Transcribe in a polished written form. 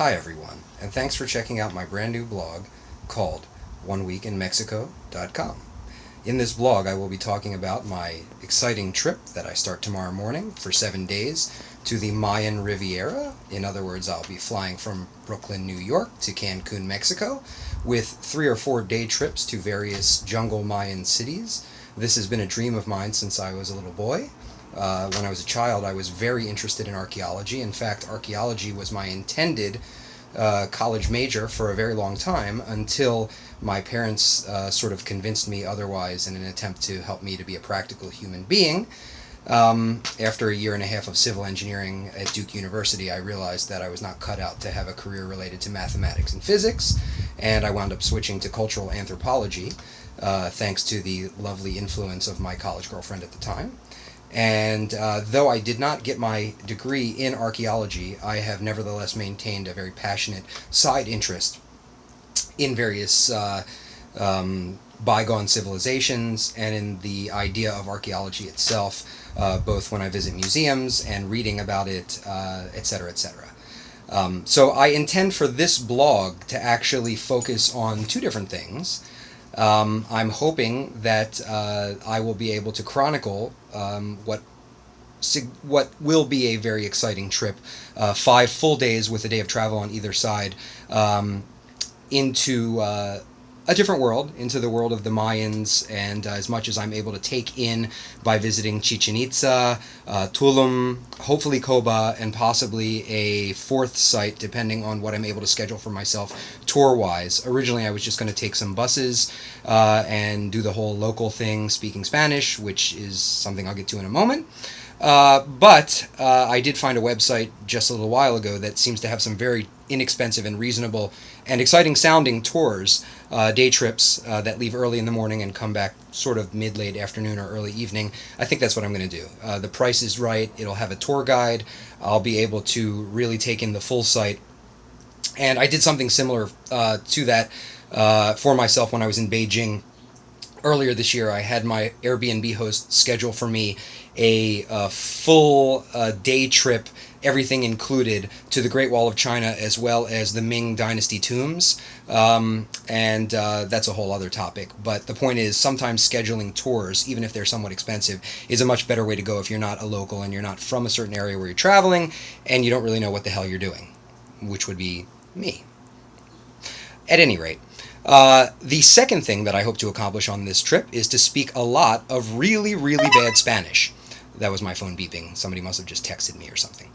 Hi everyone, and thanks for checking out my brand new blog called oneweekinmexico.com. In this blog I will be talking about my exciting trip that I start tomorrow morning for 7 days to the Mayan Riviera. In other words, I'll be flying from Brooklyn, New York to Cancun, Mexico, with 3 or 4 day trips to various jungle Mayan cities. This has been a dream of mine since I was a little boy. When I was a child, I was very interested in archaeology. In fact, archaeology was my intended college major for a very long time until my parents sort of convinced me otherwise in an attempt to help me to be a practical human being. After a year and a half of civil engineering at Duke University, I realized that I was not cut out to have a career related to mathematics and physics, and I wound up switching to cultural anthropology, thanks to the lovely influence of my college girlfriend at the time. And though I did not get my degree in archaeology, I have nevertheless maintained a very passionate side interest in various bygone civilizations and in the idea of archaeology itself, both when I visit museums and reading about it, etc., etc. So I intend for this blog to actually focus on 2 different things. I'm hoping that I will be able to chronicle what will be a very exciting trip, 5 full days with a day of travel on either side, into a different world, into the world of the Mayans, and as much as I'm able to take in by visiting Chichen Itza, Tulum, hopefully Koba, and possibly a 4th site, depending on what I'm able to schedule for myself tour-wise. Originally, I was just going to take some buses and do the whole local thing, speaking Spanish, which is something I'll get to in a moment. But I did find a website just a little while ago that seems to have some very inexpensive and reasonable and exciting sounding tours, day trips that leave early in the morning and come back sort of mid-late afternoon or early evening. I think that's what I'm going to do. The price is right. It'll have a tour guide. I'll be able to really take in the full site. And I did something similar to that for myself when I was in Beijing. Earlier this year, I had my Airbnb host schedule for me a full day trip, everything included, to the Great Wall of China as well as the Ming Dynasty tombs. And that's a whole other topic. But the point is, sometimes scheduling tours, even if they're somewhat expensive, is a much better way to go if you're not a local and you're not from a certain area where you're traveling and you don't really know what the hell you're doing, which would be me. At any rate, the second thing that I hope to accomplish on this trip is to speak a lot of really, really bad Spanish. That was my phone beeping. Somebody must have just texted me or something.